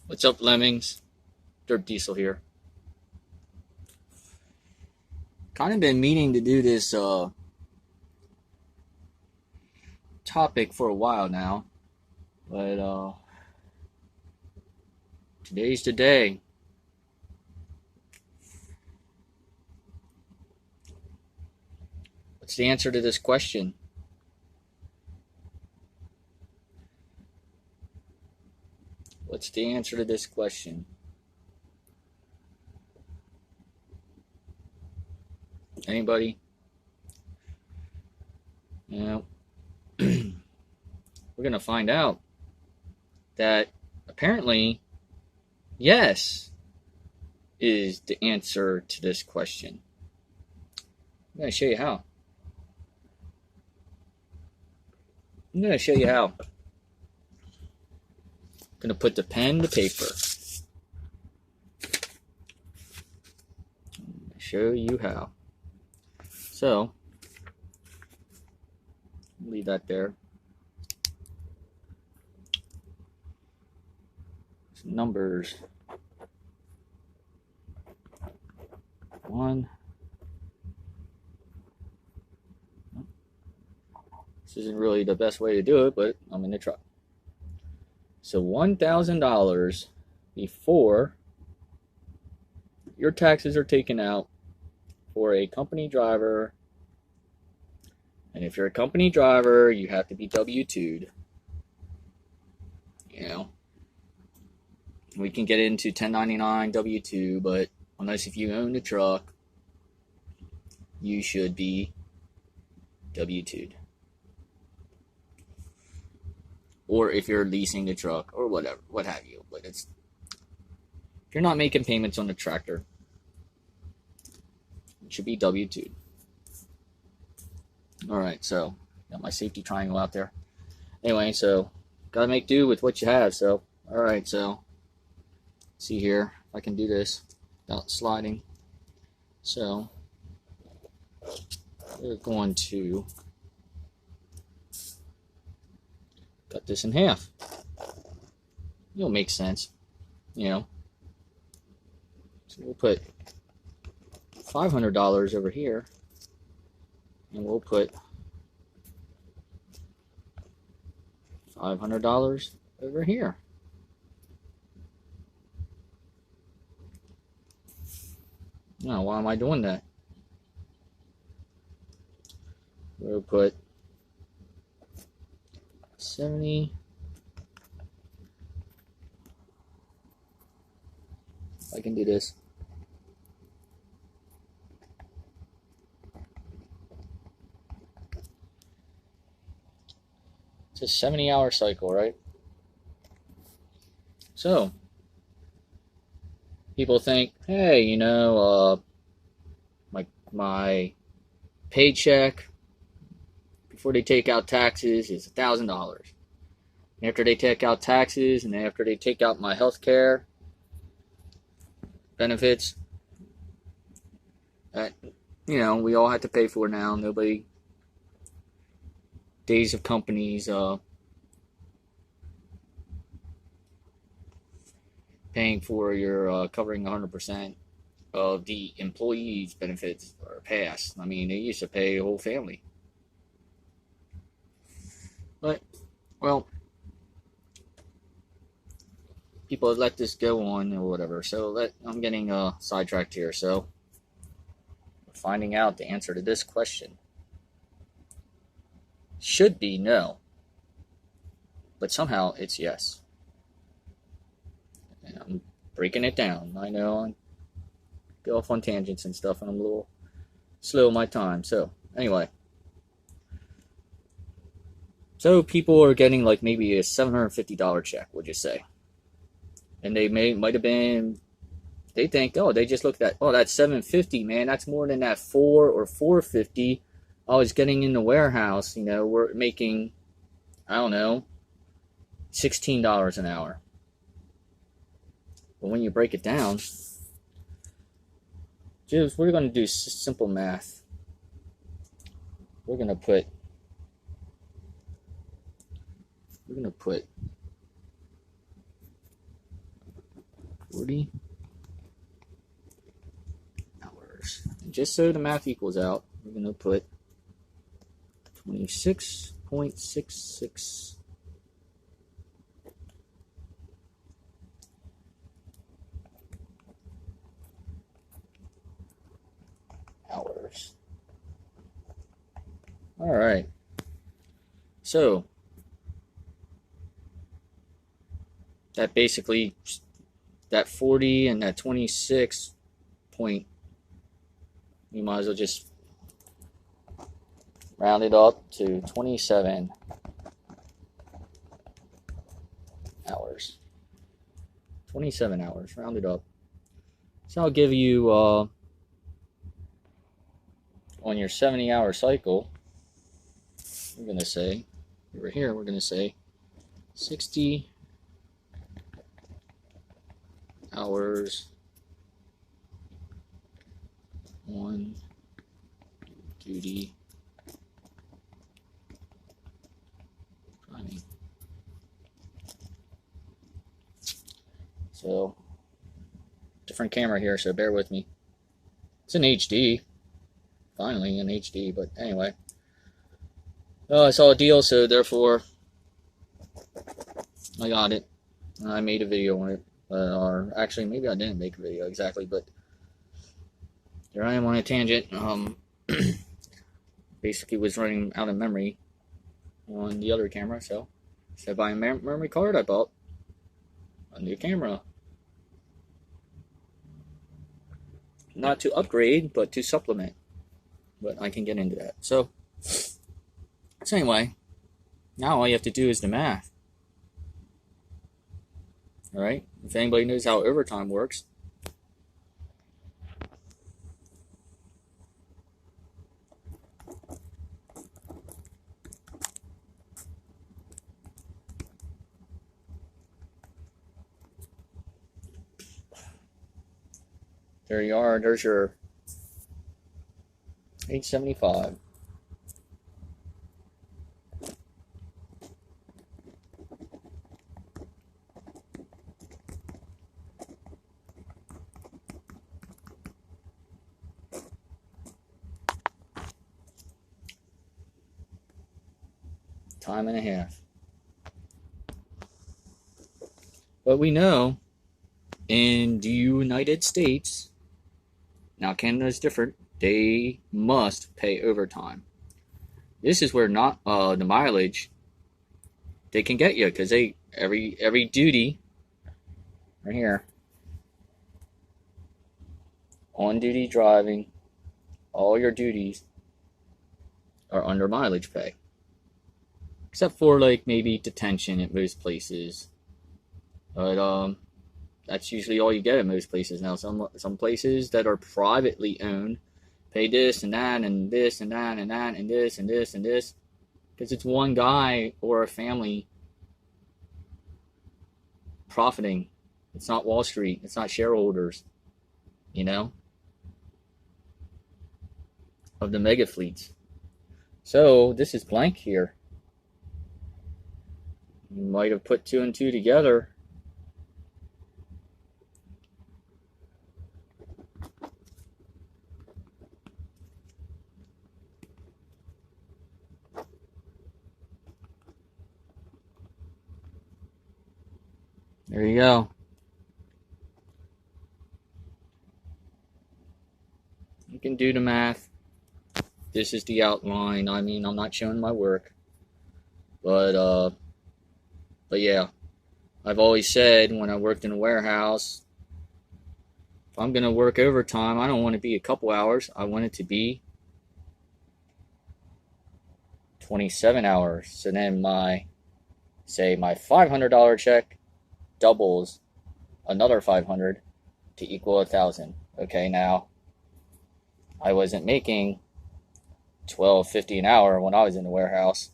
What's up, Lemmings? Dirt Diesel here. Kind of been meaning to do this topic for a while now, but today's the day. What's the answer to this question? What's the answer to this question? Anybody? You know, we're going to find out that apparently, yes, is the answer to this question. I'm going to show you how. I'm going to put the pen to paper. Show you how. So, leave that there. Some numbers. 1. This isn't really the best way to do it, but I'm going to try. So $1,000 before your taxes are taken out for a company driver. And if you're a company driver, you have to be W-2'd. You know, we can get into 1099 W-2, but unless if you own the truck, you should be W-2'd. Or if you're leasing the truck or whatever, what have you. But if you're not making payments on the tractor, it should be W-2'd. Alright, so got my safety triangle out there. Anyway, so gotta make do with what you have. So, alright, so see here if I can do this without sliding. So we're going to cut this in half. It'll make sense, you know. So we'll put $500 over here, and we'll put $500 over here. Now, why am I doing that? We'll put 70. I can do this. It's a 70-hour cycle, right? So people think, hey, you know, my paycheck before they take out taxes is $1,000. After they take out taxes and after they take out my health care benefits that, you know, we all have to pay for now. Nobody, days of companies paying for your covering 100% of the employees' benefits are past. I mean, they used to pay a whole family. But, well, people let this go on or whatever. So I'm getting sidetracked here. So we're finding out the answer to this question. Should be no. But somehow it's yes. And I'm breaking it down. I know I go off on tangents and stuff, and I'm a little slow my time. So anyway. So people are getting like maybe a $750 check, would you say? And they might have been, they think, oh, they just looked at, oh, that's $750, man. That's more than that $400 or $450 I was getting in the warehouse. You know, we're making, I don't know, $16 an hour. But when you break it down, just we're going to do simple math. We're going to put 40 hours. And just so the math equals out, we're going to put 26.66 hours. All right. So that basically, that 40 and that 26 point, you might as well just round it up to 27 hours. 27 hours, round it up. So I'll give you, on your 70-hour cycle, we're going to say, over here, we're going to say 60 hours on duty driving. So, different camera here, so bear with me. It's in HD. Finally in HD, but anyway. I saw a deal, so therefore I got it. I made a video on it. Or actually, maybe I didn't make a video exactly, but here I am on a tangent. Basically was running out of memory on the other camera, so instead of buying a memory card, I bought a new camera. Not to upgrade, but to supplement. But I can get into that. So anyway, now all you have to do is the math. Alright? If anybody knows how overtime works. There you are. There's your 875. Time and a half. But we know in the United States, now Canada's different, they must pay overtime. This is where not the mileage they can get you, because they every duty right here, on duty driving, all your duties are under mileage pay, except for like maybe detention at most places. But that's usually all you get at most places. Now some places that are privately owned pay this and that and this and that and that and this and this and this, because it's one guy or a family profiting. It's not Wall Street. It's not shareholders, you know, of the mega fleets. So this is blank here. You might have put 2 and 2 together. There you go. You can do the math. This is the outline. I mean, I'm not showing my work. But yeah. I've always said when I worked in a warehouse, if I'm going to work overtime, I don't want it to be a couple hours. I want it to be 27 hours. So then my $500 check doubles another 500 to equal 1,000. Okay, now I wasn't making $12.50 an hour when I was in the warehouse,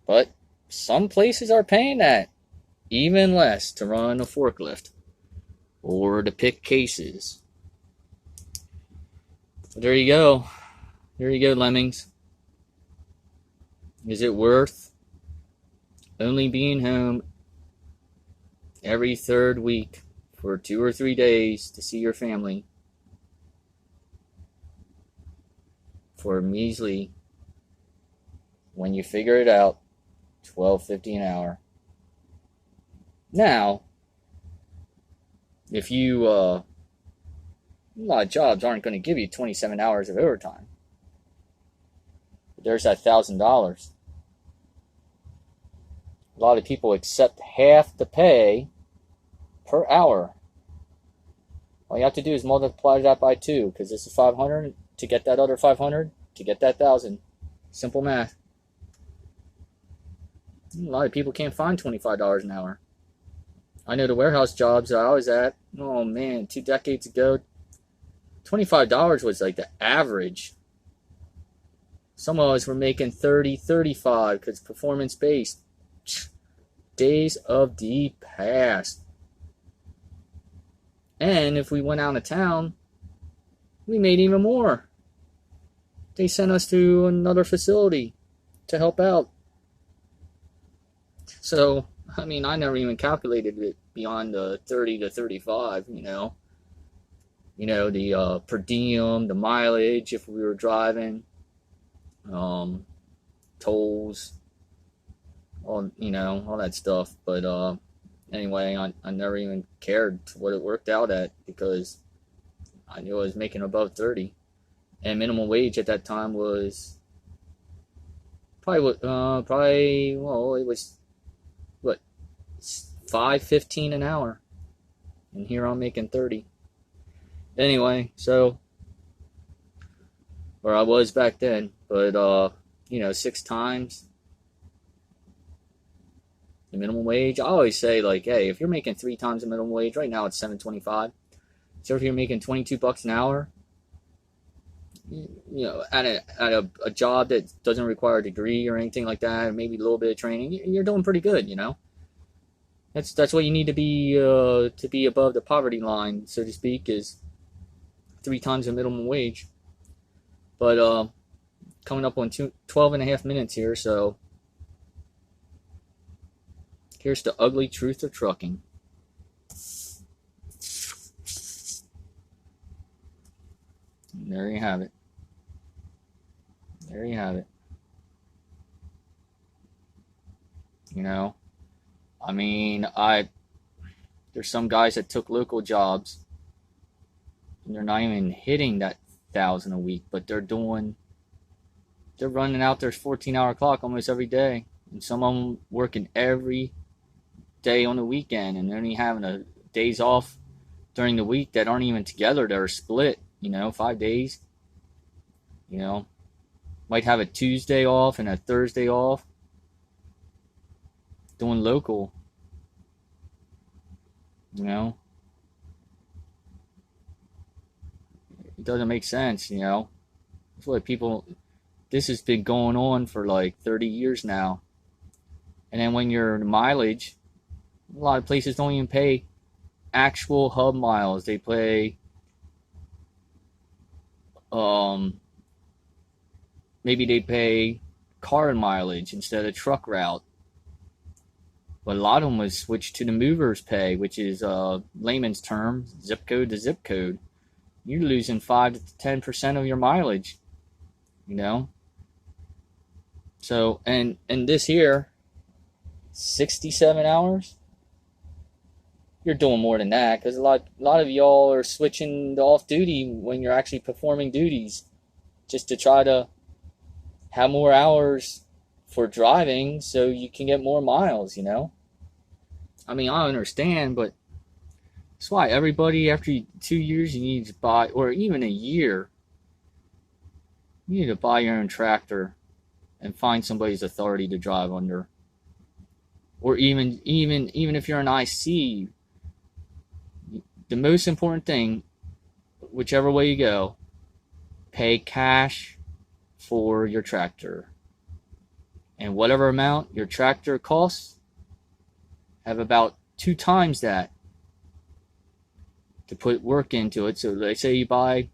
but some places are paying that, even less, to run a forklift or to pick cases. So there you go. There you go, lemmings. Is it worth only being home every third week for 2 or 3 days to see your family for a measly, when you figure it out, $12.50 an hour. Now, if you a lot of jobs aren't going to give you 27 hours of overtime. But there's that $1,000. A lot of people accept half the pay per hour. All you have to do is multiply that by 2, because this is 500 to get that other 500 to get that 1,000. Simple math. A lot of people can't find $25 an hour. I know the warehouse jobs I was at, oh man, 2 decades ago, $25 was like the average. Some of us were making 30, 35 because performance based. Days of the past. And if we went out of town, we made even more. They sent us to another facility to help out. So, I mean, I never even calculated it beyond the 30 to 35, the per diem, the mileage if we were driving, tolls, all that stuff. But anyway, I never even cared what it worked out at, because I knew I was making above 30, and minimum wage at that time was it was what, $5.15 an hour, and here I'm making 30. Anyway, so, or I was back then, but 6 times the minimum wage. I always say, like, hey, if you're making 3 times the minimum wage, right now it's $7.25. So if you're making $22 an hour, at a job that doesn't require a degree or anything like that, or maybe a little bit of training, you're doing pretty good, That's what you need to be above the poverty line, so to speak, is 3 times the minimum wage. But coming up on 12 and a half minutes here, so here's the ugly truth of trucking. And there you have it. There you have it. I mean, there's some guys that took local jobs, and they're not even hitting that 1,000 a week, but they're running out their 14-hour clock almost every day, and some of them working every day on the weekend, and they're only having a days off during the week that aren't even together. They're split, 5 days. Might have a Tuesday off and a Thursday off. Doing local, it doesn't make sense, That's what this has been going on for like 30 years now. And then when you're mileage, a lot of places don't even pay actual hub miles. They pay, maybe they pay car mileage instead of truck route. But a lot of them was switched to the mover's pay, which is layman's term, zip code to zip code. You're losing 5 to 10% of your mileage, So, and this here, 67 hours, you're doing more than that, because a lot of y'all are switching to off duty when you're actually performing duties, just to try to have more hours for driving so you can get more miles, I mean, I understand, but that's why everybody, after 2 years, you need to buy, or even a year, you need to buy your own tractor and find somebody's authority to drive under. Or even if you're an IC, the most important thing, whichever way you go, pay cash for your tractor. And whatever amount your tractor costs, have about 2 times that to put work into it. So let's say you buy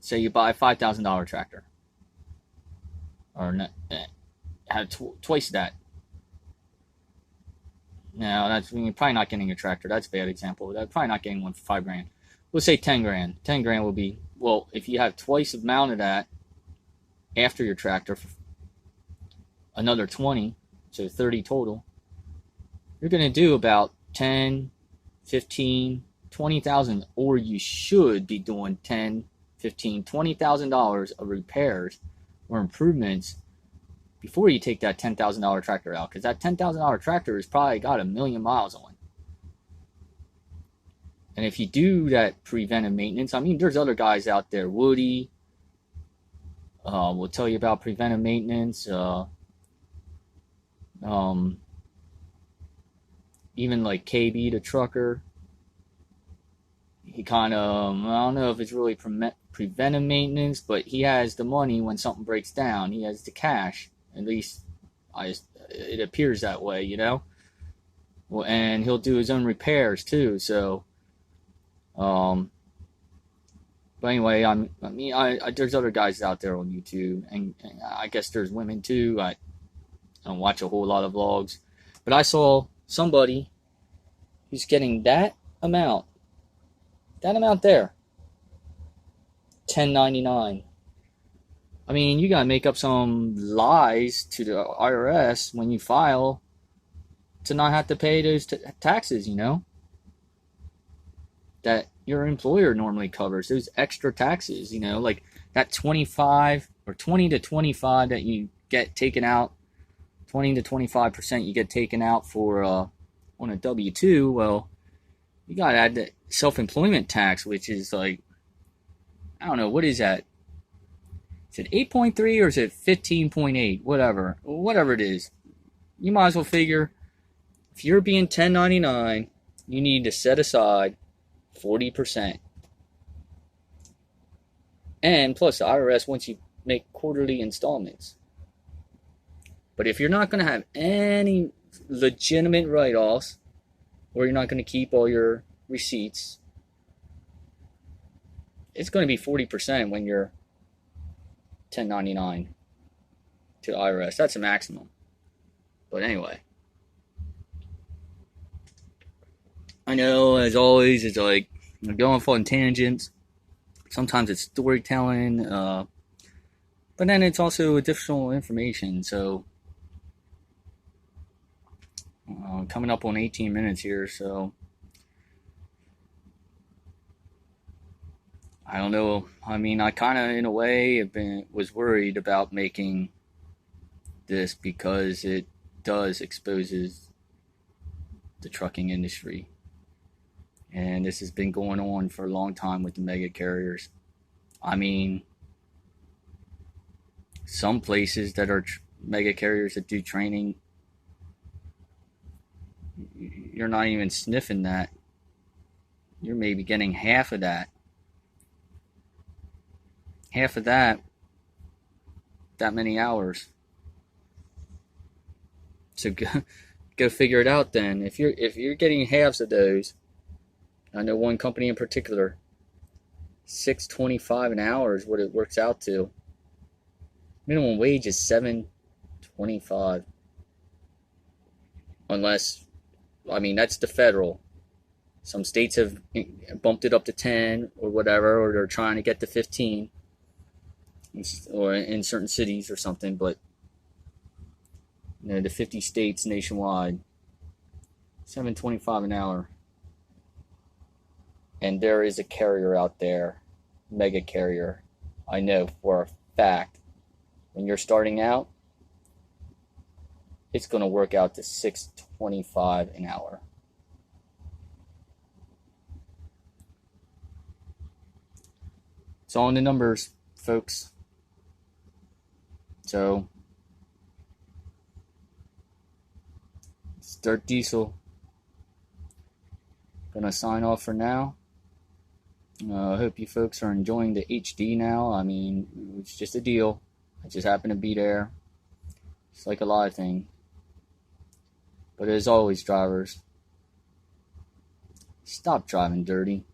$5,000 tractor, or not, have twice that. Now that's you're probably not getting a tractor. That's a bad example. That's probably not getting one for $5,000. We'll say 10 grand. 10 grand will be, well, if you have twice the amount of that after your tractor, for another 20, so 30 total, you're going to do about 10, 15, 20,000, or you should be doing 10, 15, $20,000 of repairs or improvements before you take that $10,000 tractor out, because that $10,000 tractor has probably got 1,000,000 miles on. And if you do that preventive maintenance, I mean, there's other guys out there. Woody will tell you about preventive maintenance. Even like KB, the trucker, he kind of, I don't know if it's really preventive maintenance, but he has the money when something breaks down. He has the cash. At least it appears that way, you know? Well, and he'll do his own repairs too, so but anyway, there's other guys out there on YouTube, and I guess there's women too. I don't watch a whole lot of vlogs, but I saw somebody who's getting that amount there, $10.99. I mean, you gotta make up some lies to the IRS when you file to not have to pay those taxes, you know, that your employer normally covers, those extra taxes, you know, like that 25 or 20 to 25 that you get taken out, 20 to 25% you get taken out for on a W-2. Well, you gotta add the self-employment tax, which is like, I don't know, what is that? Is it 8.3 or is it 15.8? Whatever it is. You might as well figure, if you're being 1099, you need to set aside 40%. And plus the IRS wants you to make quarterly installments. But if you're not going to have any legitimate write-offs, or you're not going to keep all your receipts, it's going to be 40% when you're 1099 to the IRS. That's a maximum. But anyway, I know, as always, it's like I'm going off on tangents. Sometimes it's storytelling, but then it's also additional information. So coming up on 18 minutes here, so I don't know. I mean, I kind of, in a way, was worried about making this because it exposes the trucking industry. And this has been going on for a long time with the mega carriers. I mean, some places that are mega carriers that do training, you're not even sniffing that. You're maybe getting half of that. Half of that many hours. So go figure it out then. If you're getting halves of those, I know one company in particular, $6.25 an hour is what it works out to. Minimum wage is $7.25. Unless, I mean, that's the federal. Some states have bumped it up to 10 or whatever, or they're trying to get to 15, or in certain cities or something. But you know, the 50 states nationwide, $7.25 an hour. And there is a carrier out there, mega carrier, I know for a fact, when you're starting out, it's going to work out to $6.25 an hour. It's all in the numbers, folks. So, it's Dirt Diesel. Gonna sign off for now. I hope you folks are enjoying the HD now. I mean, it's just a deal. I just happen to be there. It's like a lot of things. But as always, drivers, stop driving dirty.